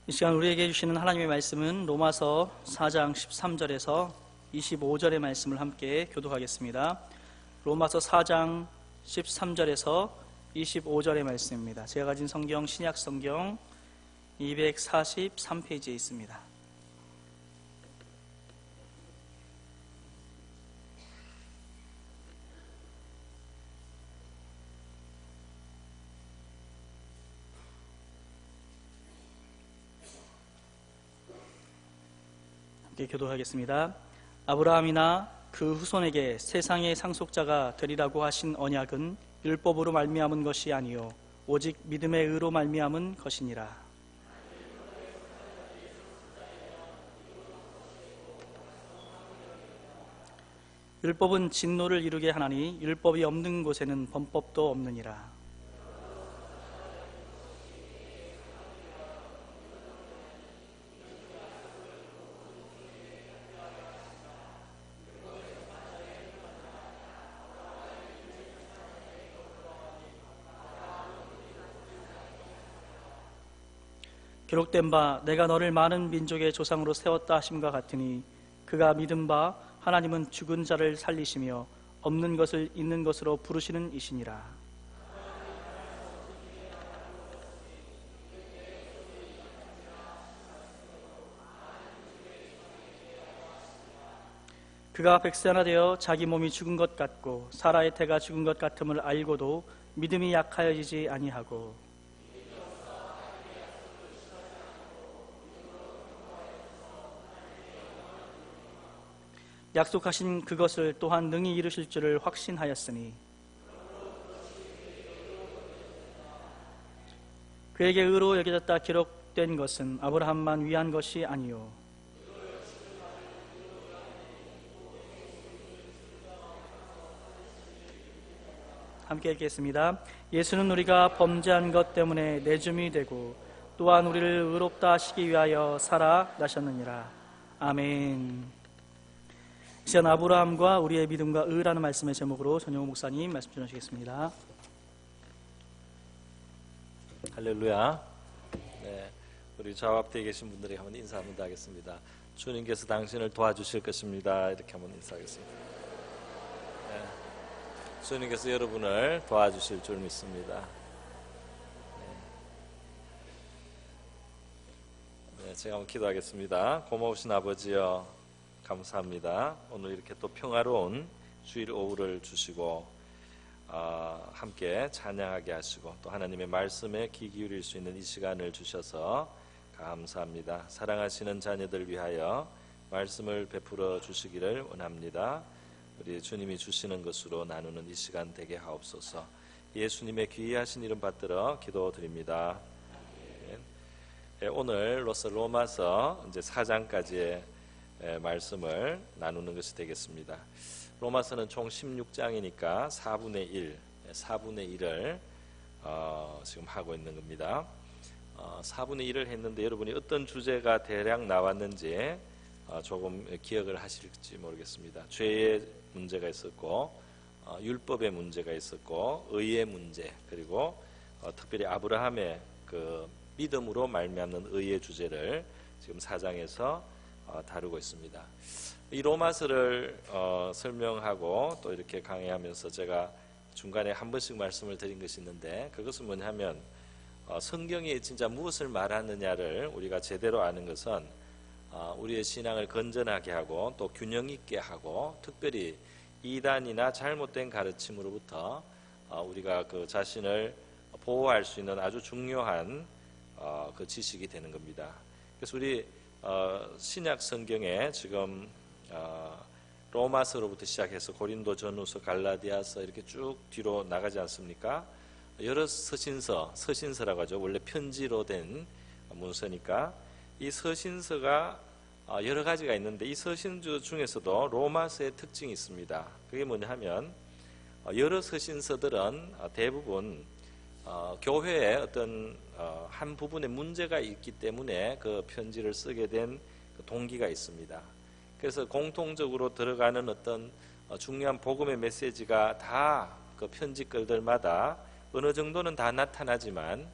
이 시간 우리에게 주시는 하나님의 말씀은 로마서 4장 13절에서 25절의 말씀을 함께 교독하겠습니다. 로마서 4장 13절에서 25절의 말씀입니다. 제가 가진 성경 신약 성경 243페이지에 있습니다. 교독하겠습니다. 아브라함이나 그 후손에게 세상의 상속자가 되리라고 하신 언약은 율법으로 말미암은 것이 아니요 오직 믿음의 의로 말미암은 것이니라. 율법은 진노를 이루게 하나니 율법이 없는 곳에는 범법도 없느니라. 기록된 바 내가 너를 많은 민족의 조상으로 세웠다 하심과 같으니 그가 믿은 바 하나님은 죽은 자를 살리시며 없는 것을 있는 것으로 부르시는 이시니라. 그가 백세나 되어 자기 몸이 죽은 것 같고 사라의 태가 죽은 것 같음을 알고도 믿음이 약하여지지 아니하고 약속하신 그것을 또한 능히 이루실 줄을 확신하였으니 그에게 의로 여겨졌다 기록된 것은 아브라함만 위한 것이 아니요 함께 읽겠습니다. 예수는 우리가 범죄한 것 때문에 내줌이 되고 또한 우리를 의롭다 하시기 위하여 살아나셨느니라. 아멘. 시간 아브라함과 우리의 믿음과 의라는 말씀의 제목으로 전영호 목사님 말씀 전하시겠습니다. 할렐루야. 네, 우리 좌우 앞에 계신 분들에게 한번 인사 한번 더 하겠습니다. 주님께서 당신을 도와주실 것입니다. 이렇게 한번 인사하겠습니다. 네, 주님께서 여러분을 도와주실 줄 믿습니다. 네, 제가 한번 기도하겠습니다. 고마우신 아버지여, 감사합니다. 오늘 이렇게 또 평화로운 주일 오후를 주시고 함께 찬양하게 하시고 또 하나님의 말씀에 귀 기울일 수 있는 이 시간을 주셔서 감사합니다. 사랑하시는 자녀들 위하여 말씀을 베풀어 주시기를 원합니다. 우리 주님이 주시는 것으로 나누는 이 시간 되게 하옵소서. 예수님의 귀하신 이름 받들어 기도드립니다. 오늘 로마서 이제 4장까지의 말씀을 나누는 것이 되겠습니다. 로마서는 총 16장이니까 4분의 1을 지금 하고 있는 겁니다. 4분의 1을 했는데 여러분이 어떤 주제가 대략 나왔는지 조금 기억을 하실지 모르겠습니다. 죄의 문제가 있었고 율법의 문제가 있었고 의의 문제, 그리고 특별히 아브라함의 그 믿음으로 말미암는 의의 주제를 지금 4장에서 다루고 있습니다. 이 로마서를 설명하고 또 이렇게 강의하면서 제가 중간에 한 번씩 말씀을 드린 것이 있는데, 그것은 뭐냐면 성경이 진짜 무엇을 말하느냐를 우리가 제대로 아는 것은 우리의 신앙을 건전하게 하고 또 균형 있게 하고, 특별히 이단이나 잘못된 가르침으로부터 우리가 그 자신을 보호할 수 있는 아주 중요한 그 지식이 되는 겁니다. 그래서 우리 신약 성경에 지금 로마서로부터 시작해서 고린도 전후서, 갈라디아서 이렇게 쭉 뒤로 나가지 않습니까? 여러 서신서라고 하죠. 원래 편지로 된 문서니까 이 서신서가 여러 가지가 있는데 이 서신서 중에서도 로마서의 특징이 있습니다. 그게 뭐냐 하면 여러 서신서들은 대부분 교회에 어떤 한 부분에 문제가 있기 때문에 그 편지를 쓰게 된 동기가 있습니다. 그래서 공통적으로 들어가는 어떤 중요한 복음의 메시지가 다 그 편지 글들마다 어느 정도는 다 나타나지만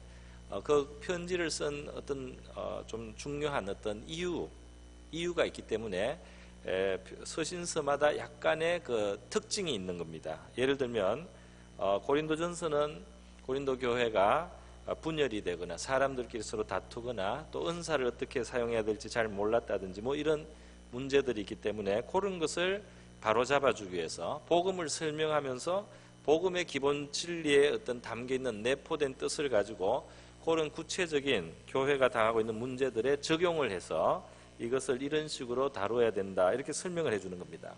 그 편지를 쓴 어떤 좀 중요한 어떤 이유가 있기 때문에 서신서마다 약간의 그 특징이 있는 겁니다. 예를 들면 고린도전서는 고린도 교회가 분열이 되거나 사람들끼리 서로 다투거나 또 은사를 어떻게 사용해야 될지 잘 몰랐다든지 뭐 이런 문제들이 있기 때문에 그런 것을 바로잡아주기 위해서 복음을 설명하면서 복음의 기본 진리에 어떤 담겨있는 내포된 뜻을 가지고 그런 구체적인 교회가 당하고 있는 문제들에 적용을 해서 이것을 이런 식으로 다뤄야 된다 이렇게 설명을 해주는 겁니다.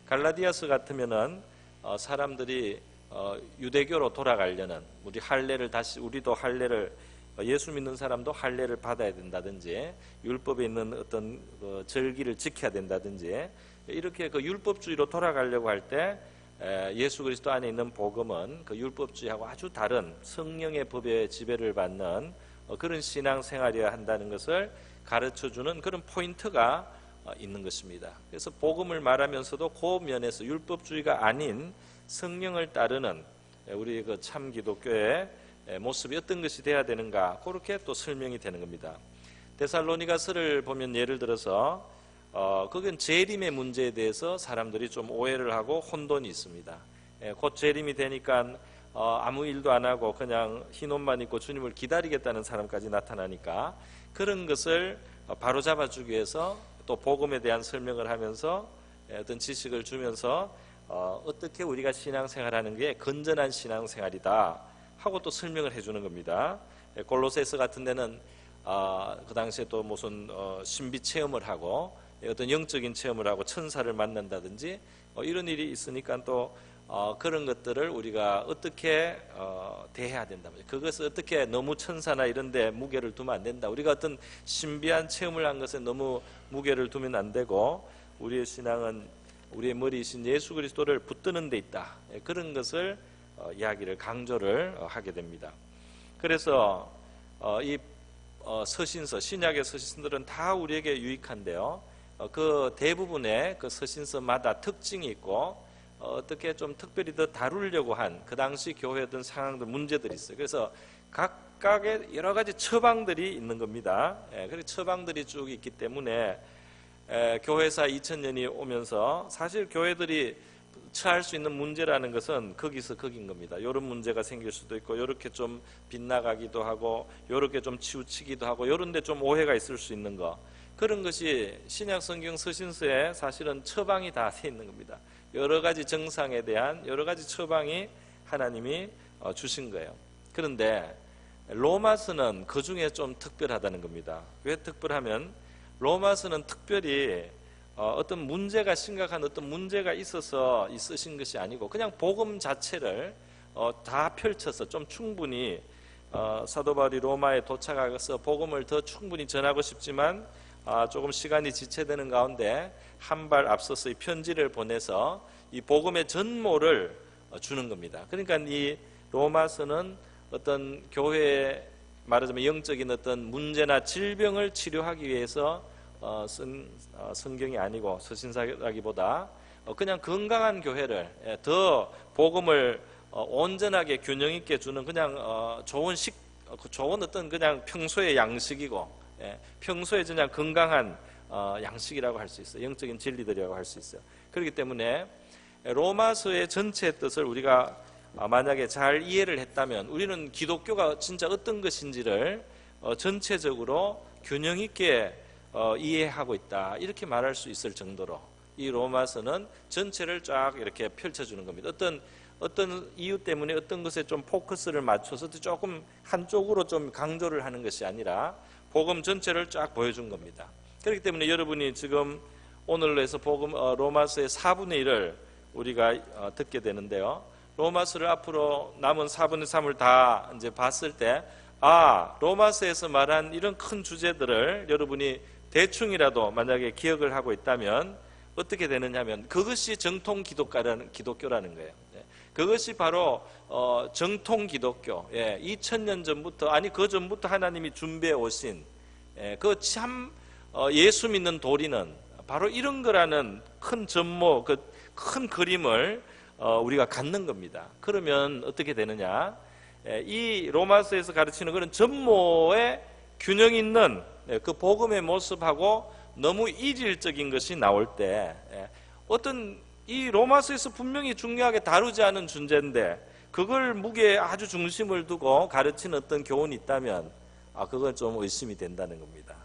갈라디아서 같으면은 사람들이 유대교로 돌아가려는 우리도 할례를 예수 믿는 사람도 할례를 받아야 된다든지 율법에 있는 어떤 절기를 지켜야 된다든지 이렇게 그 율법주의로 돌아가려고 할 때 예수 그리스도 안에 있는 복음은 그 율법주의하고 아주 다른 성령의 법에 지배를 받는 그런 신앙생활이어야 한다는 것을 가르쳐주는 그런 포인트가 있는 것입니다. 그래서 복음을 말하면서도 그 면에서 율법주의가 아닌 성령을 따르는 우리 그 참 기독교의 모습이 어떤 것이 돼야 되는가 그렇게 또 설명이 되는 겁니다. 데살로니가서를 보면 예를 들어서 그건 재림의 문제에 대해서 사람들이 좀 오해를 하고 혼돈이 있습니다. 곧 재림이 되니까 아무 일도 안 하고 그냥 흰 옷만 입고 주님을 기다리겠다는 사람까지 나타나니까 그런 것을 바로잡아주기 위해서 또 복음에 대한 설명을 하면서 어떤 지식을 주면서 어떻게 우리가 신앙생활하는 게 건전한 신앙생활이다 하고 또 설명을 해주는 겁니다. 골로새서 같은 데는 그 당시에 또 무슨 신비 체험을 하고 어떤 영적인 체험을 하고 천사를 만난다든지 이런 일이 있으니까 또 그런 것들을 우리가 어떻게 대해야 된다. 그것을 어떻게 너무 천사나 이런 데 무게를 두면 안 된다. 우리가 어떤 신비한 체험을 한 것에 너무 무게를 두면 안 되고 우리의 신앙은 우리의 머리이신 예수 그리스도를 붙드는 데 있다. 그런 것을 이야기를 강조를 하게 됩니다. 그래서 이 서신서, 신약의 서신들은 다 우리에게 유익한데요. 그 대부분의 그 서신서마다 특징이 있고 어떻게 좀 특별히 더 다루려고 한 그 당시 교회 어떤 상황들, 문제들이 있어요. 그래서 각각의 여러 가지 처방들이 있는 겁니다. 그리고 처방들이 쭉 있기 때문에 교회사 2000년이 오면서 사실 교회들이 처할 수 있는 문제라는 것은 거기서 거긴 겁니다. 이런 문제가 생길 수도 있고 이렇게 좀 빗나가기도 하고 이렇게 좀 치우치기도 하고 이런 데 좀 오해가 있을 수 있는 거, 그런 것이 신약 성경 서신서에 사실은 처방이 다 돼 있는 겁니다. 여러 가지 정상에 대한 여러 가지 처방이 하나님이 주신 거예요. 그런데 로마서는 그 중에 좀 특별하다는 겁니다. 왜 특별하면 로마서는 특별히 어떤 문제가 심각한 어떤 문제가 있어서 쓰신 것이 아니고 그냥 복음 자체를 다 펼쳐서 좀 충분히 사도 바울이 로마에 도착해서 복음을 더 충분히 전하고 싶지만 조금 시간이 지체되는 가운데 한 발 앞서서 이 편지를 보내서 이 복음의 전모를 주는 겁니다. 그러니까 이 로마서는 어떤 교회의 말하자면 영적인 어떤 문제나 질병을 치료하기 위해서 쓴 성경이 아니고 서신서라기보다 그냥 건강한 교회를 더 복음을 온전하게 균형 있게 주는 그냥 좋은 어떤 그냥 평소의 양식이고 평소에 그냥 건강한 양식이라고 할 수 있어요. 영적인 진리들이라고 할 수 있어요. 그렇기 때문에 로마서의 전체의 뜻을 우리가 만약에 잘 이해를 했다면 우리는 기독교가 진짜 어떤 것인지를 전체적으로 균형 있게 이해하고 있다 이렇게 말할 수 있을 정도로 이 로마서는 전체를 쫙 이렇게 펼쳐주는 겁니다. 어떤 이유 때문에 어떤 것에 좀 포커스를 맞춰서 조금 한쪽으로 좀 강조를 하는 것이 아니라 복음 전체를 쫙 보여준 겁니다. 그렇기 때문에 여러분이 지금 오늘로 해서 복음 로마서의 4분의 1을 우리가 듣게 되는데요. 로마서를 앞으로 남은 4분의 3을 다 이제 봤을 때 로마서에서 말한 이런 큰 주제들을 여러분이 대충이라도 만약에 기억을 하고 있다면 어떻게 되느냐면 그것이 정통 기독교라는 거예요. 그것이 바로 정통 기독교. 2000년 전부터 그 전부터 하나님이 준비해 오신 그 참 예수 믿는 도리는 바로 이런 거라는 큰 전모, 그 큰 그림을 우리가 갖는 겁니다. 그러면 어떻게 되느냐? 이 로마서에서 가르치는 그런 전모의 균형 있는 그 복음의 모습하고 너무 일일적인 것이 나올 때 어떤 이 로마서에서 분명히 중요하게 다루지 않은 존재인데 그걸 무게에 아주 중심을 두고 가르치는 어떤 교훈이 있다면 그건 좀 의심이 된다는 겁니다.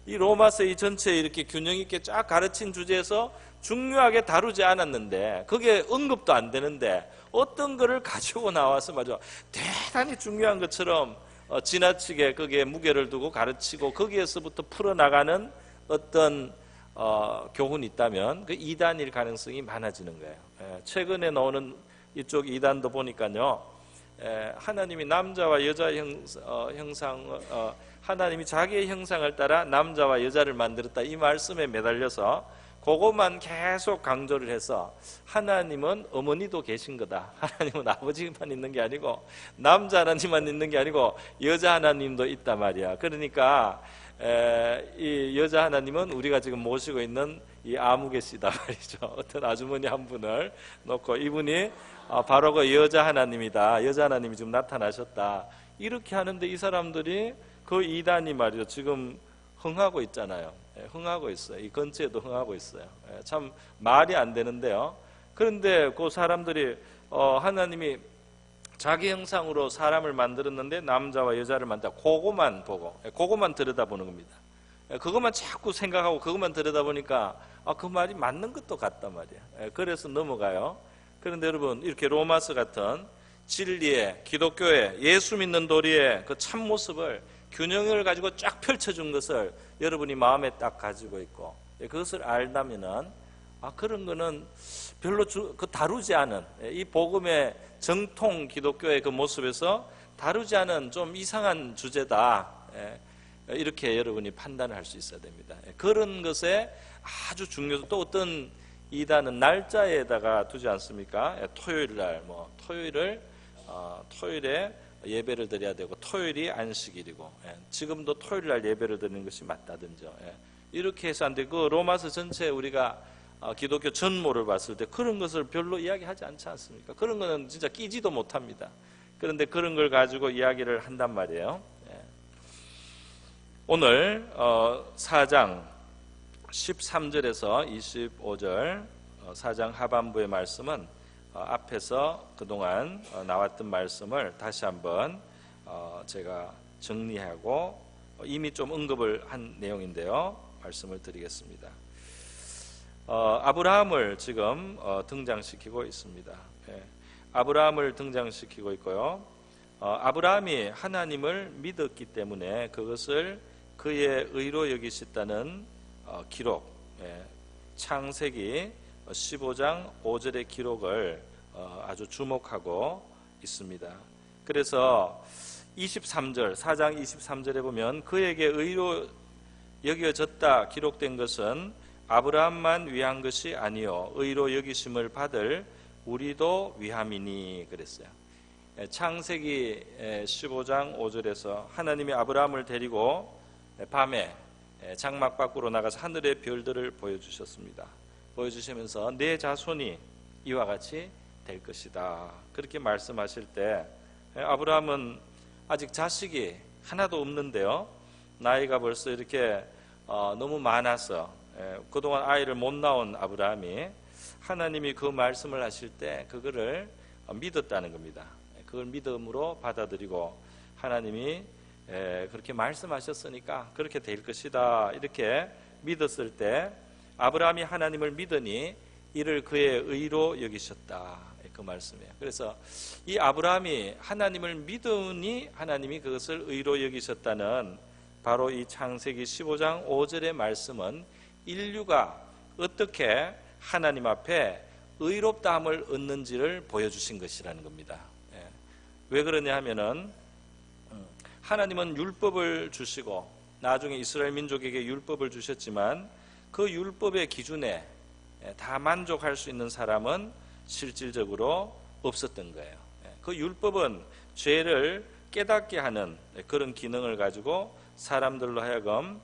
이 로마서 이 전체에 이렇게 균형 있게 쫙 가르친 주제에서 중요하게 다루지 않았는데 그게 언급도 안 되는데 어떤 거를 가지고 나와서 말이죠 대단히 중요한 것처럼 지나치게 거기에 무게를 두고 가르치고 거기에서부터 풀어나가는 어떤 교훈이 있다면 그 이단일 가능성이 많아지는 거예요. 최근에 나오는 이쪽 이단도 보니까요, 하나님이 남자와 여자 형상, 하나님이 자기의 형상을 따라 남자와 여자를 만들었다 이 말씀에 매달려서 그것만 계속 강조를 해서 하나님은 어머니도 계신 거다. 하나님은 아버지만 있는 게 아니고 남자 하나님만 있는 게 아니고 여자 하나님도 있단 말이야. 그러니까 이 여자 하나님은 우리가 지금 모시고 있는 이 아무개 씨다 말이죠. 어떤 아주머니 한 분을 놓고 이분이 바로 그 여자 하나님이다. 여자 하나님이 지금 나타나셨다. 이렇게 하는데 이 사람들이 그 이단이 말이죠. 지금 흥하고 있잖아요. 흥하고 있어요. 이 근처에도 흥하고 있어요. 참 말이 안 되는데요. 그런데 그 사람들이 하나님이 자기 형상으로 사람을 만들었는데 남자와 여자를 만들었다. 그거만 보고 그거만 들여다보는 겁니다. 그것만 자꾸 생각하고 그것만 들여다보니까 그 말이 맞는 것도 같단 말이에요. 그래서 넘어가요. 그런데 여러분 이렇게 로마서 같은 진리의 기독교의 예수 믿는 도리의 그 참모습을 균형을 가지고 쫙 펼쳐준 것을 여러분이 마음에 딱 가지고 있고 그것을 알다면은 그런 거는 별로 다루지 않은 이 복음의 정통 기독교의 그 모습에서 다루지 않은 좀 이상한 주제다. 이렇게 여러분이 판단을 할 수 있어야 됩니다. 그런 것에 아주 중요해서 또 어떤 이단은 날짜에다가 두지 않습니까? 토요일 날 토요일에 예배를 드려야 되고 토요일이 안식일이고 지금도 토요일 날 예배를 드리는 것이 맞다든지 이렇게 해서 안 되고 로마서 전체에 우리가 기독교 전모를 봤을 때 그런 것을 별로 이야기하지 않지 않습니까? 그런 거는 진짜 끼지도 못합니다. 그런데 그런 걸 가지고 이야기를 한단 말이에요. 오늘 4장 13절에서 25절 4장 하반부의 말씀은 앞에서 그동안 나왔던 말씀을 다시 한번 제가 정리하고 이미 좀 언급을 한 내용인데요. 말씀을 드리겠습니다. 아브라함을 지금 등장시키고 있습니다. 아브라함을 등장시키고 있고요. 아브라함이 하나님을 믿었기 때문에 그것을 그의 의로 여기셨다는 기록, 창세기 15장 5절의 기록을 아주 주목하고 있습니다. 그래서 23절, 4장 23절에 보면 그에게 의로 여겨졌다 기록된 것은 아브라함만 위한 것이 아니요 의로 여기심을 받을 우리도 위함이니 그랬어요. 창세기 15장 5절에서 하나님이 아브라함을 데리고 밤에 장막 밖으로 나가서 하늘의 별들을 보여주셨습니다. 보여주시면서 내 자손이 이와 같이 될 것이다. 그렇게 말씀하실 때 아브라함은 아직 자식이 하나도 없는데요. 나이가 벌써 이렇게 너무 많아서 그동안 아이를 못 낳은 아브라함이 하나님이 그 말씀을 하실 때 그거를 믿었다는 겁니다. 그걸 믿음으로 받아들이고 하나님이 그렇게 말씀하셨으니까 그렇게 될 것이다 이렇게 믿었을 때 아브라함이 하나님을 믿으니 이를 그의 의로 여기셨다 그 말씀이에요. 그래서 이 아브라함이 하나님을 믿으니 하나님이 그것을 의로 여기셨다는 바로 이 창세기 15장 5절의 말씀은 인류가 어떻게 하나님 앞에 의롭다함을 얻는지를 보여주신 것이라는 겁니다. 왜 그러냐 하면은 하나님은 율법을 주시고 나중에 이스라엘 민족에게 율법을 주셨지만 그 율법의 기준에 다 만족할 수 있는 사람은 실질적으로 없었던 거예요. 그 율법은 죄를 깨닫게 하는 그런 기능을 가지고 사람들로 하여금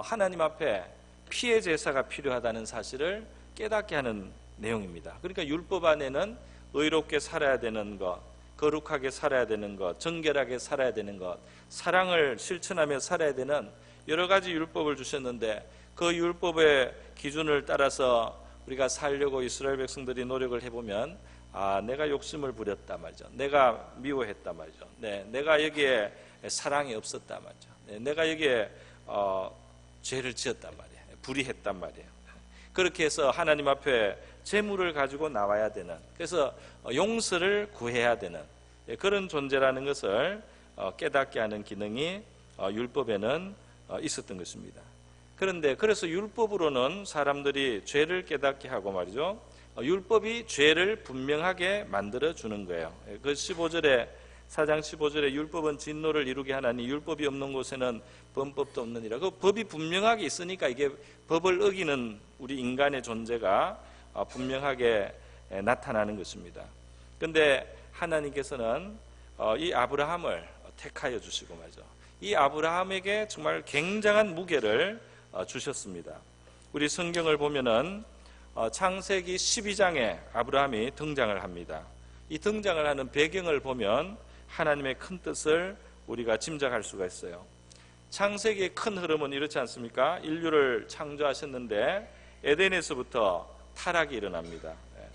하나님 앞에 피해 제사가 필요하다는 사실을 깨닫게 하는 내용입니다. 그러니까 율법 안에는 의롭게 살아야 되는 것, 거룩하게 살아야 되는 것, 정결하게 살아야 되는 것, 사랑을 실천하며 살아야 되는 여러 가지 율법을 주셨는데 그 율법의 기준을 따라서 우리가 살려고 이스라엘 백성들이 노력을 해보면 내가 욕심을 부렸다 말이죠. 내가 미워했다 말이죠. 내가 여기에 사랑이 없었다 말이죠. 내가 여기에 죄를 지었단 말이에요. 불의했단 말이에요. 그렇게 해서 하나님 앞에 재물을 가지고 나와야 되는, 그래서 용서를 구해야 되는 그런 존재라는 것을 깨닫게 하는 기능이 율법에는 있었던 것입니다. 그런데 그래서 율법으로는 사람들이 죄를 깨닫게 하고 말이죠. 율법이 죄를 분명하게 만들어 주는 거예요. 그 15절에 4장 15절에 율법은 진노를 이루게 하나니 율법이 없는 곳에는 범법도 없느니라. 그 법이 분명하게 있으니까 이게 법을 어기는 우리 인간의 존재가 분명하게 나타나는 것입니다. 그런데 하나님께서는 이 아브라함을 택하여 주시고 말이죠. 이 아브라함에게 정말 굉장한 무게를 주셨습니다. 우리 성경을 보면은 창세기 12장에 아브라함이 등장을 합니다. 이 등장을 하는 배경을 보면 하나님의 큰 뜻을 우리가 짐작할 수가 있어요. 창세기의 큰 흐름은 이렇지 않습니까? 인류를 창조하셨는데 에덴에서부터 타락이 일어납니다.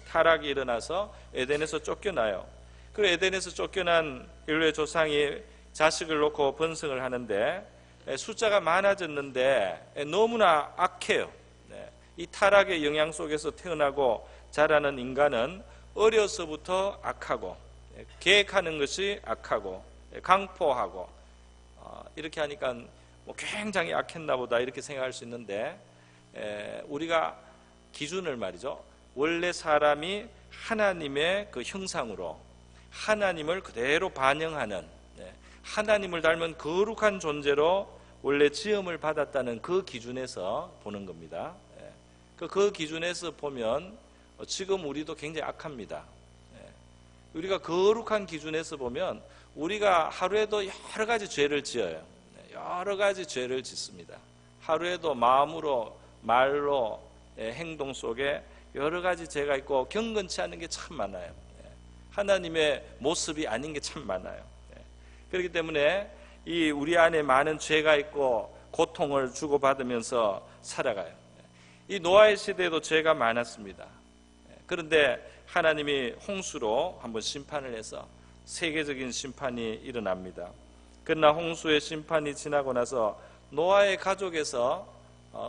타락이 일어나서 에덴에서 쫓겨나요. 그 에덴에서 쫓겨난 인류의 조상이 자식을 놓고 번성을 하는데 숫자가 많아졌는데 너무나 악해요. 이 타락의 영향 속에서 태어나고 자라는 인간은 어려서부터 악하고 계획하는 것이 악하고 강포하고 이렇게 하니까 굉장히 악했나 보다 이렇게 생각할 수 있는데 우리가 기준을 말이죠. 원래 사람이 하나님의 그 형상으로 하나님을 그대로 반영하는 하나님을 닮은 거룩한 존재로 원래 지음을 받았다는 그 기준에서 보는 겁니다. 그 기준에서 보면 지금 우리도 굉장히 악합니다. 우리가 거룩한 기준에서 보면 우리가 하루에도 여러 가지 죄를 지어요. 여러 가지 죄를 짓습니다. 하루에도 마음으로 말로 행동 속에 여러 가지 죄가 있고 경건치 않은 게 참 많아요. 하나님의 모습이 아닌 게 참 많아요. 그렇기 때문에 이 우리 안에 많은 죄가 있고 고통을 주고받으면서 살아가요. 이 노아의 시대에도 죄가 많았습니다. 그런데 하나님이 홍수로 한번 심판을 해서 세계적인 심판이 일어납니다. 그러나 홍수의 심판이 지나고 나서 노아의 가족에서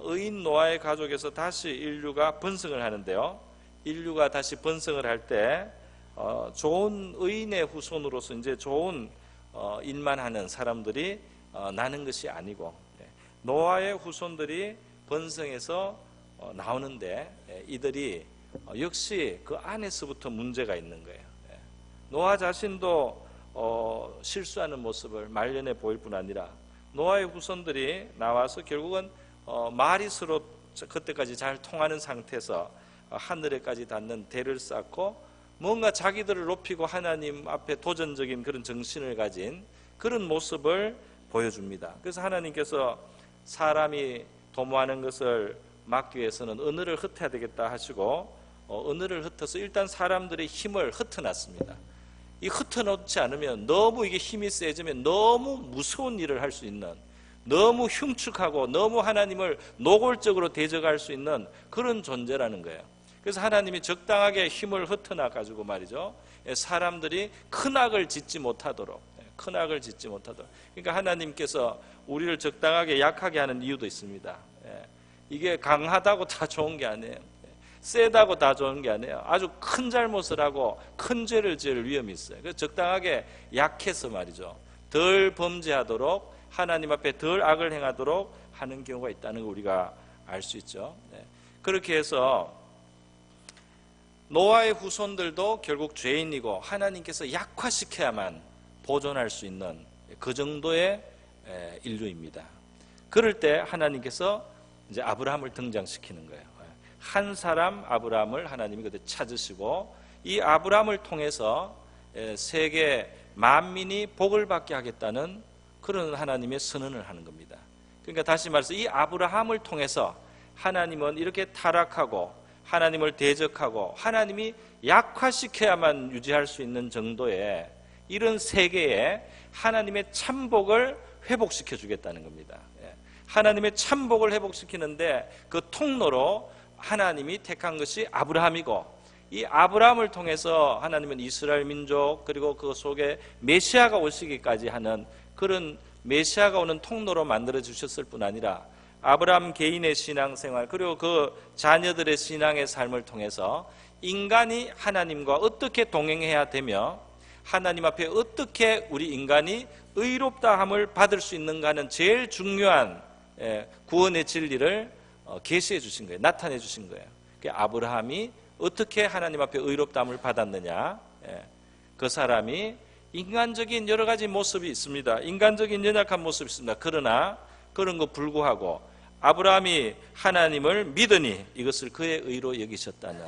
의인 노아의 가족에서 다시 인류가 번성을 하는데요. 인류가 다시 번성을 할 때 좋은 의인의 후손으로서 이제 좋은 일만 하는 사람들이 나는 것이 아니고 노아의 후손들이 번성해서 나오는데 이들이 역시 그 안에서부터 문제가 있는 거예요. 노아 자신도 실수하는 모습을 말년에 보일 뿐 아니라 노아의 후손들이 나와서 결국은 말이 서로 그때까지 잘 통하는 상태에서 하늘에까지 닿는 대를 쌓고 뭔가 자기들을 높이고 하나님 앞에 도전적인 그런 정신을 가진 그런 모습을 보여줍니다. 그래서 하나님께서 사람이 도모하는 것을 막기 위해서는 언어를 흩어야 되겠다 하시고 언어를 흩어서 일단 사람들의 힘을 흩어놨습니다. 이 흩어놓지 않으면 너무 이게 힘이 세지면 너무 무서운 일을 할 수 있는, 너무 흉측하고 너무 하나님을 노골적으로 대적할 수 있는 그런 존재라는 거예요. 그래서 하나님이 적당하게 힘을 흩어놔 가지고 말이죠, 사람들이 큰 악을 짓지 못하도록, 그러니까 하나님께서 우리를 적당하게 약하게 하는 이유도 있습니다. 이게 강하다고 다 좋은 게 아니에요. 세다고 다 좋은 게 아니에요. 아주 큰 잘못을 하고 큰 죄를 지을 위험이 있어요. 그래서 적당하게 약해서 말이죠, 덜 범죄하도록, 하나님 앞에 덜 악을 행하도록 하는 경우가 있다는 걸 우리가 알 수 있죠. 그렇게 해서 노아의 후손들도 결국 죄인이고 하나님께서 약화시켜야만 보존할 수 있는 그 정도의 인류입니다. 그럴 때 하나님께서 이제 아브라함을 등장시키는 거예요. 한 사람 아브라함을 하나님이 그때 찾으시고 이 아브라함을 통해서 세계 만민이 복을 받게 하겠다는 그런 하나님의 선언을 하는 겁니다. 그러니까 다시 말해서 이 아브라함을 통해서 하나님은 이렇게 타락하고 하나님을 대적하고 하나님이 약화시켜야만 유지할 수 있는 정도의 이런 세계에 하나님의 참복을 회복시켜 주겠다는 겁니다. 하나님의 참복을 회복시키는데 그 통로로 하나님이 택한 것이 아브라함이고, 이 아브라함을 통해서 하나님은 이스라엘 민족 그리고 그 속에 메시아가 오시기까지 하는 그런 메시아가 오는 통로로 만들어 주셨을 뿐 아니라 아브라함 개인의 신앙생활 그리고 그 자녀들의 신앙의 삶을 통해서 인간이 하나님과 어떻게 동행해야 되며 하나님 앞에 어떻게 우리 인간이 의롭다함을 받을 수 있는가 하는 제일 중요한 구원의 진리를 계시해 주신 거예요. 나타내 주신 거예요. 아브라함이 어떻게 하나님 앞에 의롭다함을 받았느냐, 그 사람이 인간적인 여러 가지 모습이 있습니다. 인간적인 연약한 모습이 있습니다. 그러나 그런 거 불구하고 아브라함이 하나님을 믿으니 이것을 그의 의로 여기셨다는,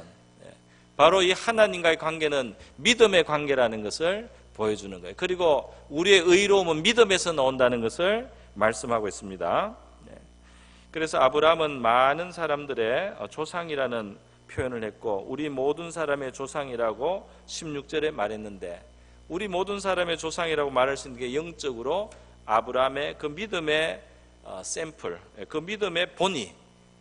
바로 이 하나님과의 관계는 믿음의 관계라는 것을 보여주는 거예요. 그리고 우리의 의로움은 믿음에서 나온다는 것을 말씀하고 있습니다. 그래서 아브라함은 많은 사람들의 조상이라는 표현을 했고, 우리 모든 사람의 조상이라고 16절에 말했는데, 우리 모든 사람의 조상이라고 말할 수 있는 게 영적으로 아브라함의 그 믿음의 샘플, 그 믿음의 본이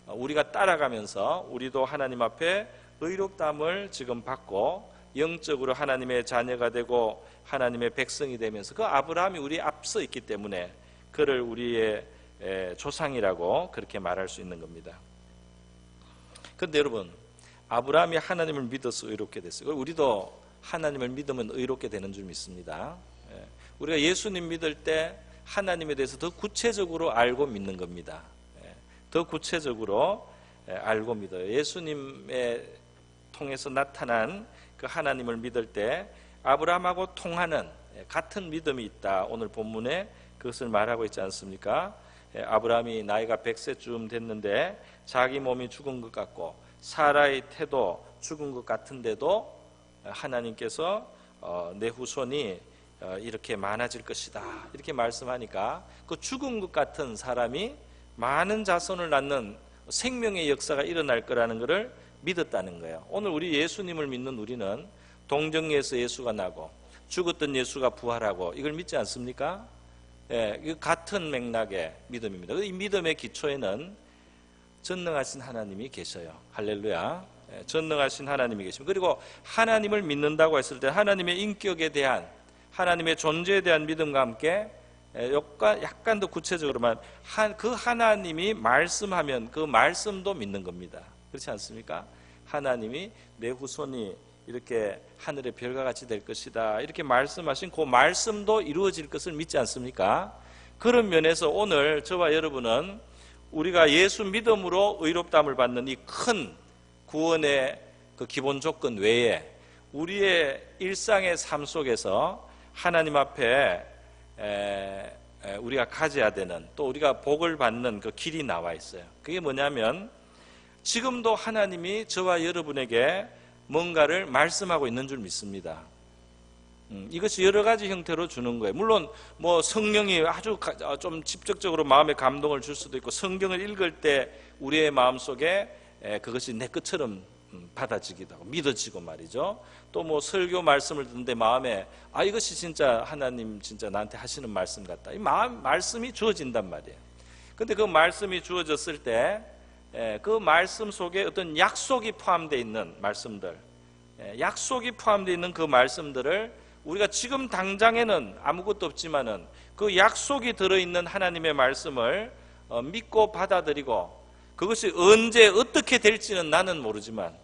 우리가 따라가면서 우리도 하나님 앞에 의롭다함을 지금 받고 영적으로 하나님의 자녀가 되고 하나님의 백성이 되면서 그 아브라함이 우리 앞서 있기 때문에 그를 우리의 조상이라고 그렇게 말할 수 있는 겁니다. 그런데 여러분, 아브라함이 하나님을 믿어서 의롭게 됐어요. 우리도 하나님을 믿으면 의롭게 되는 줄 믿습니다. 우리가 예수님 믿을 때 하나님에 대해서 더 구체적으로 알고 믿는 겁니다. 더 구체적으로 알고 믿어요. 예수님의 통해서 나타난 그 하나님을 믿을 때 아브라함하고 통하는 같은 믿음이 있다. 오늘 본문에 그것을 말하고 있지 않습니까? 아브라함이 나이가 100세쯤 됐는데 자기 몸이 죽은 것 같고 사라의 태도 죽은 것 같은데도 하나님께서 내 후손이 이렇게 많아질 것이다 이렇게 말씀하니까 그 죽은 것 같은 사람이 많은 자손을 낳는 생명의 역사가 일어날 거라는 것을 믿었다는 거예요. 오늘 우리 예수님을 믿는 우리는 동정에서 예수가 나고 죽었던 예수가 부활하고 이걸 믿지 않습니까? 같은 맥락의 믿음입니다. 이 믿음의 기초에는 전능하신 하나님이 계셔요. 할렐루야. 전능하신 하나님이 계십니다. 그리고 하나님을 믿는다고 했을 때 하나님의 인격에 대한, 하나님의 존재에 대한 믿음과 함께 약간 더 구체적으로만 그 하나님이 말씀하면 그 말씀도 믿는 겁니다. 그렇지 않습니까? 하나님이 내 후손이 이렇게 하늘의 별과 같이 될 것이다 이렇게 말씀하신 그 말씀도 이루어질 것을 믿지 않습니까? 그런 면에서 오늘 저와 여러분은 우리가 예수 믿음으로 의롭다함을 받는 이 큰 구원의 그 기본 조건 외에 우리의 일상의 삶 속에서 하나님 앞에 우리가 가져야 되는, 또 우리가 복을 받는 그 길이 나와 있어요. 그게 뭐냐면 지금도 하나님이 저와 여러분에게 뭔가를 말씀하고 있는 줄 믿습니다. 이것이 여러 가지 형태로 주는 거예요. 물론 뭐 성령이 아주 좀 직접적으로 마음에 감동을 줄 수도 있고, 성경을 읽을 때 우리의 마음속에 그것이 내 것처럼 받아지기도 하고 믿어지고 말이죠. 또 뭐 설교 말씀을 듣는데 마음에 이것이 진짜 하나님 진짜 나한테 하시는 말씀 같다, 이 말씀이 주어진단 말이에요. 근데 그 말씀이 주어졌을 때 그 말씀 속에 어떤 약속이 포함되어 있는 말씀들, 약속이 포함되어 있는 그 말씀들을 우리가 지금 당장에는 아무것도 없지만은 그 약속이 들어있는 하나님의 말씀을 믿고 받아들이고, 그것이 언제 어떻게 될지는 나는 모르지만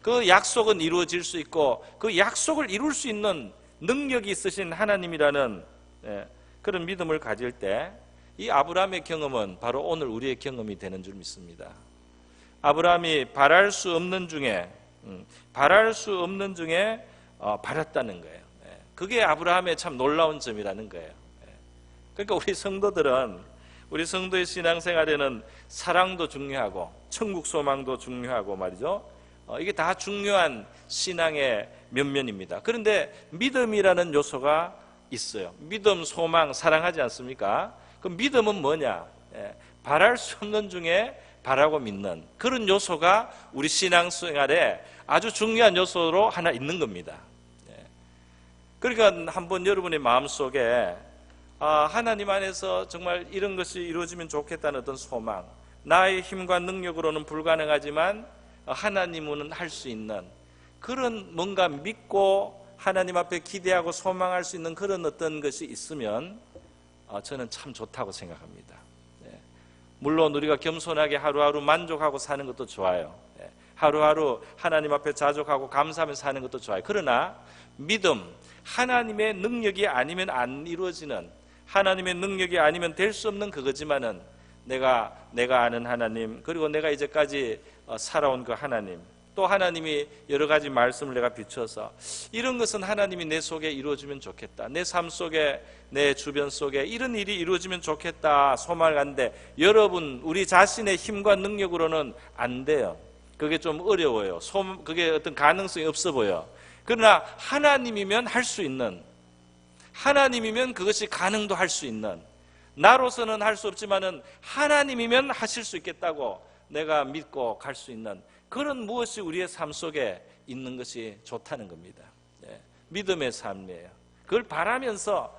그 약속은 이루어질 수 있고 그 약속을 이룰 수 있는 능력이 있으신 하나님이라는 그런 믿음을 가질 때 이 아브라함의 경험은 바로 오늘 우리의 경험이 되는 줄 믿습니다. 아브라함이 바랄 수 없는 중에 바랐다는 거예요. 그게 아브라함의 참 놀라운 점이라는 거예요. 그러니까 우리 성도들은, 우리 성도의 신앙생활에는 사랑도 중요하고 천국 소망도 중요하고 말이죠. 이게 다 중요한 신앙의 면면입니다. 그런데 믿음이라는 요소가 있어요. 믿음, 소망, 사랑하지 않습니까? 그 믿음은 뭐냐? 바랄 수 없는 중에 바라고 믿는 그런 요소가 우리 신앙생활에 아주 중요한 요소로 하나 있는 겁니다. 그러니까 한번 여러분의 마음속에 하나님 안에서 정말 이런 것이 이루어지면 좋겠다는 어떤 소망, 나의 힘과 능력으로는 불가능하지만 하나님은 할 수 있는 그런 뭔가 믿고 하나님 앞에 기대하고 소망할 수 있는 그런 어떤 것이 있으면 저는 참 좋다고 생각합니다. 물론 우리가 겸손하게 하루하루 만족하고 사는 것도 좋아요. 하루하루 하나님 앞에 자족하고 감사하며 사는 것도 좋아요. 그러나 믿음, 하나님의 능력이 아니면 안 이루어지는, 하나님의 능력이 아니면 될 수 없는 그거지만은 내가 아는 하나님, 그리고 내가 이제까지 살아온 그 하나님, 또 하나님이 여러 가지 말씀을 내가 비춰서 이런 것은 하나님이 내 속에 이루어지면 좋겠다, 내 삶 속에, 내 주변 속에 이런 일이 이루어지면 좋겠다 소망을 갖는데, 여러분 우리 자신의 힘과 능력으로는 안 돼요. 그게 좀 어려워요. 그게 어떤 가능성이 없어 보여. 그러나 하나님이면 할 수 있는, 하나님이면 그것이 가능도 할 수 있는, 나로서는 할 수 없지만은 하나님이면 하실 수 있겠다고 내가 믿고 갈 수 있는 그런 무엇이 우리의 삶 속에 있는 것이 좋다는 겁니다. 믿음의 삶이에요. 그걸 바라면서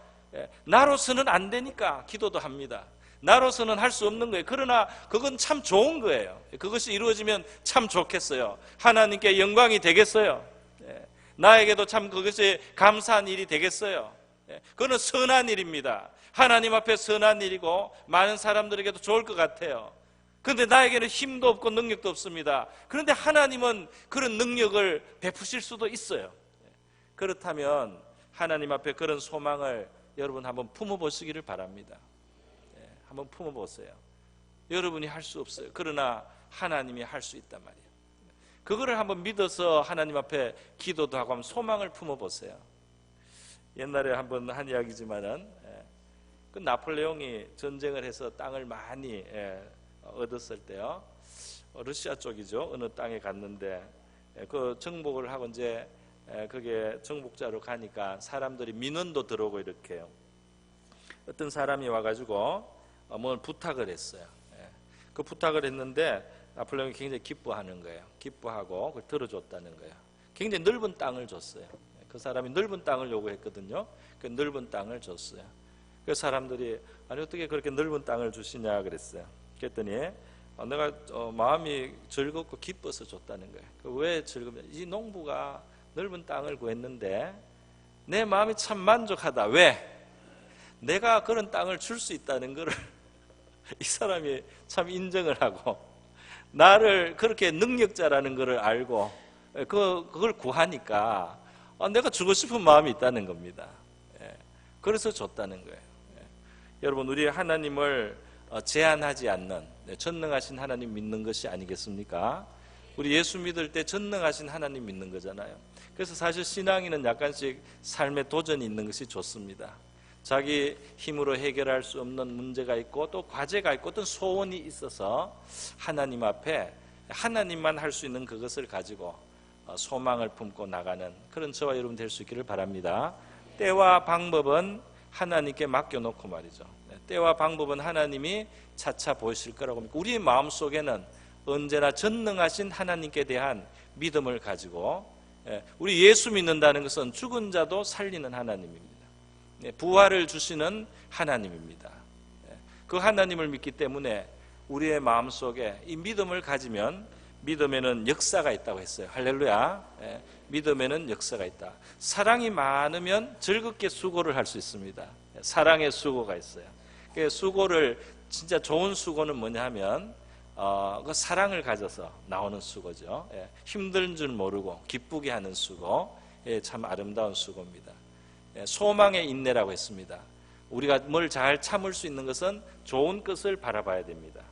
나로서는 안 되니까 기도도 합니다. 나로서는 할 수 없는 거예요. 그러나 그건 참 좋은 거예요. 그것이 이루어지면 참 좋겠어요. 하나님께 영광이 되겠어요. 나에게도 참 그것이 감사한 일이 되겠어요. 그거는 선한 일입니다. 하나님 앞에 선한 일이고 많은 사람들에게도 좋을 것 같아요. 그런데 나에게는 힘도 없고 능력도 없습니다. 그런데 하나님은 그런 능력을 베푸실 수도 있어요. 그렇다면 하나님 앞에 그런 소망을 여러분 한번 품어보시기를 바랍니다. 한번 품어보세요. 여러분이 할 수 없어요. 그러나 하나님이 할 수 있단 말이에요. 그거를 한번 믿어서 하나님 앞에 기도도 하고 한번 소망을 품어보세요. 옛날에 한번 한 이야기지만은 그 나폴레옹이 전쟁을 해서 땅을 많이 얻었을 때요, 러시아 쪽이죠. 어느 땅에 갔는데 그 정복을 하고 이제 그게 정복자로 가니까 사람들이 민원도 들어오고 이렇게요. 어떤 사람이 와가지고 뭘 부탁을 했어요. 그 부탁을 했는데 나폴레옹이 굉장히 기뻐하는 거예요. 기뻐하고 그걸 들어줬다는 거예요. 굉장히 넓은 땅을 줬어요. 그 사람이 넓은 땅을 요구했거든요. 그 넓은 땅을 줬어요. 그 사람들이 아니 어떻게 그렇게 넓은 땅을 주시냐 그랬어요. 그랬더니 내가 마음이 즐겁고 기뻐서 줬다는 거예요. 왜 즐겁냐? 이 농부가 넓은 땅을 구했는데 내 마음이 참 만족하다. 왜? 내가 그런 땅을 줄 수 있다는 것을 이 사람이 참 인정을 하고 나를 그렇게 능력자라는 것을 알고 그걸 구하니까 내가 주고 싶은 마음이 있다는 겁니다. 그래서 줬다는 거예요. 여러분 우리 하나님을 제한하지 않는 전능하신 하나님 믿는 것이 아니겠습니까? 우리 예수 믿을 때 전능하신 하나님 믿는 거잖아요. 그래서 사실 신앙인은 약간씩 삶에 도전이 있는 것이 좋습니다. 자기 힘으로 해결할 수 없는 문제가 있고 또 과제가 있고 어떤 소원이 있어서 하나님 앞에 하나님만 할 수 있는 그것을 가지고 소망을 품고 나가는 그런 저와 여러분 될 수 있기를 바랍니다. 때와 방법은 하나님께 맡겨놓고 말이죠. 때와 방법은 하나님이 차차 보이실 거라고 믿고 우리의 마음속에는 언제나 전능하신 하나님께 대한 믿음을 가지고 우리 예수 믿는다는 것은 죽은 자도 살리는 하나님입니다. 부활을 주시는 하나님입니다. 그 하나님을 믿기 때문에 우리의 마음속에 이 믿음을 가지면 믿음에는 역사가 있다고 했어요. 할렐루야. 믿음에는 역사가 있다. 사랑이 많으면 즐겁게 수고를 할 수 있습니다. 사랑의 수고가 있어요. 수고를 진짜 좋은 수고는 뭐냐 하면 그 사랑을 가져서 나오는 수고죠. 힘든 줄 모르고 기쁘게 하는 수고, 참 아름다운 수고입니다. 소망의 인내라고 했습니다. 우리가 뭘 잘 참을 수 있는 것은 좋은 것을 바라봐야 됩니다.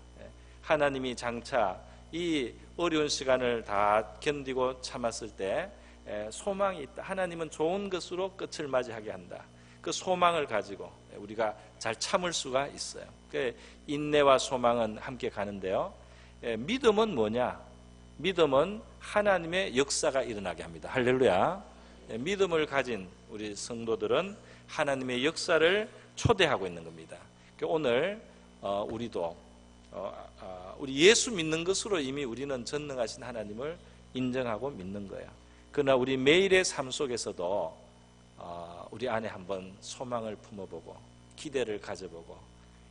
하나님이 장차 이 어려운 시간을 다 견디고 참았을 때 소망이 있다. 하나님은 좋은 것으로 끝을 맞이하게 한다. 그 소망을 가지고 우리가 잘 참을 수가 있어요. 인내와 소망은 함께 가는데요. 믿음은 뭐냐? 믿음은 하나님의 역사가 일어나게 합니다. 할렐루야. 믿음을 가진 우리 성도들은 하나님의 역사를 초대하고 있는 겁니다. 오늘 우리도 우리 예수 믿는 것으로 이미 우리는 전능하신 하나님을 인정하고 믿는 거예요. 그러나 우리 매일의 삶 속에서도 우리 안에 한번 소망을 품어보고 기대를 가져보고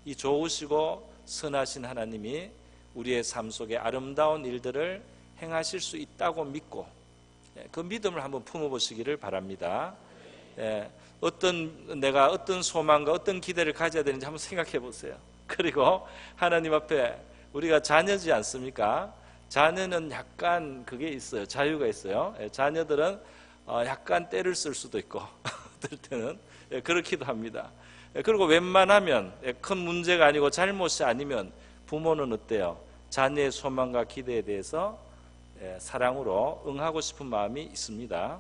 이 좋으시고 선하신 하나님이 우리의 삶 속에 아름다운 일들을 행하실 수 있다고 믿고 그 믿음을 한번 품어보시기를 바랍니다. 내가 어떤 소망과 어떤 기대를 가져야 되는지 한번 생각해 보세요. 그리고 하나님 앞에 우리가 자녀지 않습니까? 자녀는 약간 그게 있어요. 자유가 있어요. 자녀들은 약간 때를 쓸 수도 있고 어떨 때는 그렇기도 합니다. 그리고 웬만하면 큰 문제가 아니고 잘못이 아니면 부모는 어때요? 자녀의 소망과 기대에 대해서 사랑으로 응하고 싶은 마음이 있습니다.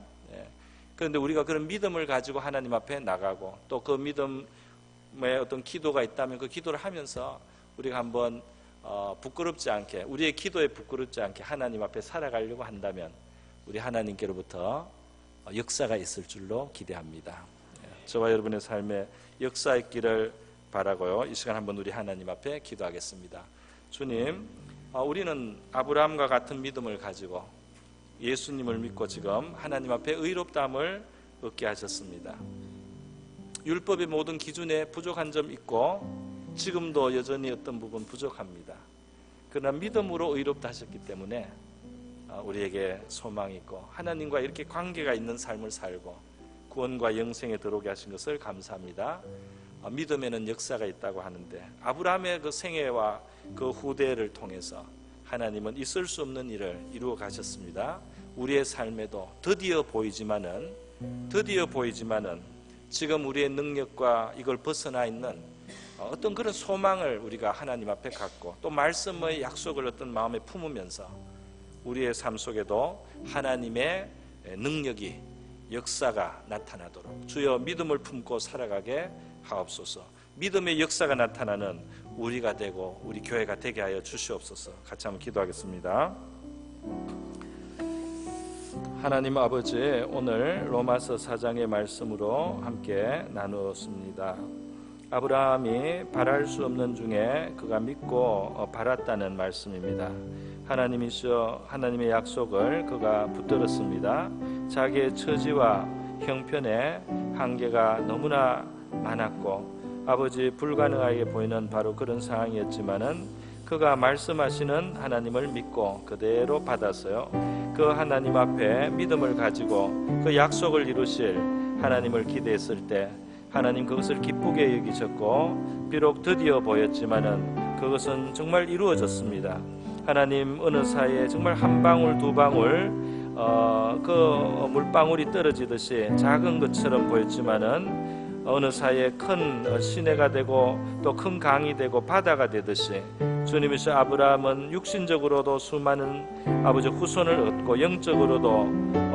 그런데 우리가 그런 믿음을 가지고 하나님 앞에 나가고 또 그 믿음에 어떤 기도가 있다면 그 기도를 하면서 우리가 한번 부끄럽지 않게 우리의 기도에 부끄럽지 않게 하나님 앞에 살아가려고 한다면 우리 하나님께로부터 역사가 있을 줄로 기대합니다. 저와 여러분의 삶에 역사 있기를 바라고요. 이 시간 한번 우리 하나님 앞에 기도하겠습니다. 주님, 우리는 아브라함과 같은 믿음을 가지고 예수님을 믿고 지금 하나님 앞에 의롭다함을 얻게 하셨습니다. 율법의 모든 기준에 부족한 점 있고 지금도 여전히 어떤 부분 부족합니다. 그러나 믿음으로 의롭다 하셨기 때문에 우리에게 소망이 있고 하나님과 이렇게 관계가 있는 삶을 살고 구원과 영생에 들어오게 하신 것을 감사합니다. 믿음에는 역사가 있다고 하는데 아브라함의 그 생애와 그 후대를 통해서 하나님은 있을 수 없는 일을 이루어 가셨습니다. 우리의 삶에도 드디어 보이지만은 지금 우리의 능력과 이걸 벗어나 있는 어떤 그런 소망을 우리가 하나님 앞에 갖고 또 말씀의 약속을 어떤 마음에 품으면서 우리의 삶 속에도 하나님의 능력이 역사가 나타나도록 주여 믿음을 품고 살아가게 하옵소서. 믿음의 역사가 나타나는 우리가 되고 우리 교회가 되게 하여 주시옵소서. 같이 한번 기도하겠습니다. 하나님 아버지, 오늘 로마서 4장의 말씀으로 함께 나누었습니다. 아브라함이 바랄 수 없는 중에 그가 믿고 바랐다는 말씀입니다. 하나님이시여 하나님의 약속을 그가 붙들었습니다. 자기의 처지와 형편의 한계가 너무나 많았고 아버지 불가능하게 보이는 바로 그런 상황이었지만은 그가 말씀하시는 하나님을 믿고 그대로 받았어요. 그 하나님 앞에 믿음을 가지고 그 약속을 이루실 하나님을 기대했을 때 하나님 그것을 기쁘게 여기셨고 비록 드디어 보였지만은 그것은 정말 이루어졌습니다. 하나님 어느 사이에 정말 한 방울 두 방울 그 물방울이 떨어지듯이 작은 것처럼 보였지만은 어느 사이에 큰 시내가 되고 또 큰 강이 되고 바다가 되듯이 주님이시 아브라함은 육신적으로도 수많은 아버지 후손을 얻고 영적으로도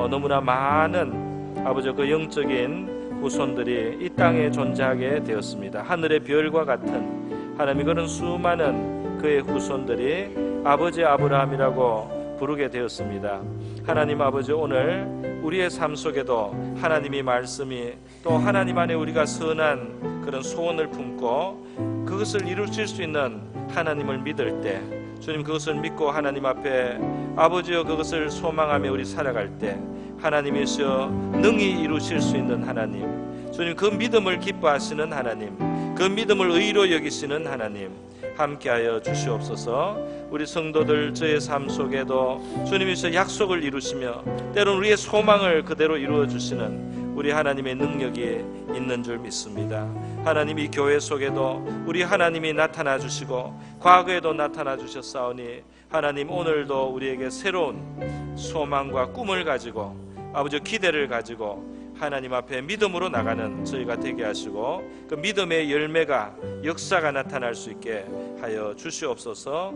너무나 많은 아버지 그 영적인 후손들이 이 땅에 존재하게 되었습니다. 하늘의 별과 같은 하나님이 그런 수많은 그의 후손들이 아버지 아브라함이라고 부르게 되었습니다. 하나님 아버지, 오늘 우리의 삶 속에도 하나님의 말씀이 또 하나님 안에 우리가 선한 그런 소원을 품고 그것을 이루실 수 있는 하나님을 믿을 때 주님 그것을 믿고 하나님 앞에 아버지여 그것을 소망하며 우리 살아갈 때 하나님이시여 능히 이루실 수 있는 하나님, 주님 그 믿음을 기뻐하시는 하나님, 그 믿음을 의로 여기시는 하나님 함께하여 주시옵소서. 우리 성도들 저의 삶 속에도 주님이시여 약속을 이루시며 때로는 우리의 소망을 그대로 이루어 주시는 우리 하나님의 능력이 있는 줄 믿습니다. 하나님 이 교회 속에도 우리 하나님이 나타나 주시고 과거에도 나타나 주셨사오니 하나님 오늘도 우리에게 새로운 소망과 꿈을 가지고 아버지 기대를 가지고 하나님 앞에 믿음으로 나가는 저희가 되게 하시고 그 믿음의 열매가 역사가 나타날 수 있게 하여 주시옵소서.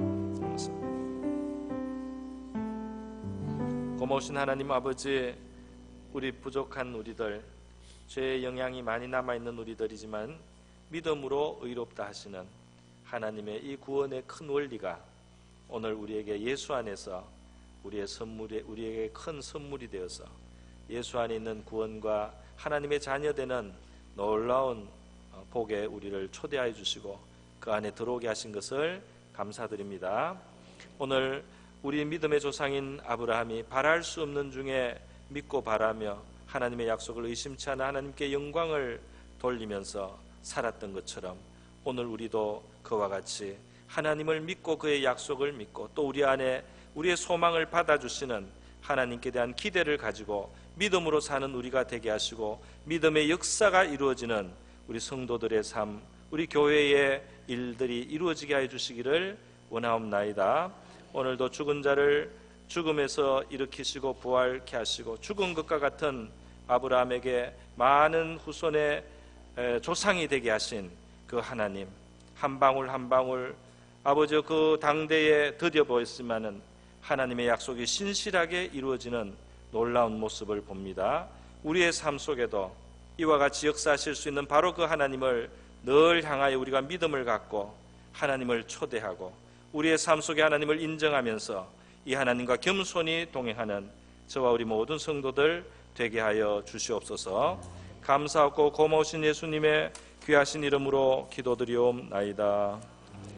고마우신 하나님 아버지, 우리 부족한 우리들, 죄의 영향이 많이 남아있는 우리들이지만 믿음으로 의롭다 하시는 하나님의 이 구원의 큰 원리가 오늘 우리에게 예수 안에서 우리에게 큰 선물이 되어서 예수 안에 있는 구원과 하나님의 자녀되는 놀라운 복에 우리를 초대하여 주시고 그 안에 들어오게 하신 것을 감사드립니다. 오늘 우리 믿음의 조상인 아브라함이 바랄 수 없는 중에 믿고 바라며 하나님의 약속을 의심치 않아 하나님께 영광을 돌리면서 살았던 것처럼 오늘 우리도 그와 같이 하나님을 믿고 그의 약속을 믿고 또 우리 안에 우리의 소망을 받아주시는 하나님께 대한 기대를 가지고 믿음으로 사는 우리가 되게 하시고 믿음의 역사가 이루어지는 우리 성도들의 삶, 우리 교회의 일들이 이루어지게 해 주시기를 원하옵나이다. 오늘도 죽은 자를 죽음에서 일으키시고 부활케 하시고 죽은 것과 같은 아브라함에게 많은 후손의 조상이 되게 하신 그 하나님, 한 방울 한 방울 아버지 그 당대에 드디어 보였지만은 하나님의 약속이 신실하게 이루어지는 놀라운 모습을 봅니다. 우리의 삶 속에도 이와 같이 역사하실 수 있는 바로 그 하나님을 늘 향하여 우리가 믿음을 갖고 하나님을 초대하고 우리의 삶 속에 하나님을 인정하면서 이 하나님과 겸손히 동행하는 저와 우리 모든 성도들 되게 하여 주시옵소서. 감사하고 고마우신 예수님의 귀하신 이름으로 기도드리옵나이다.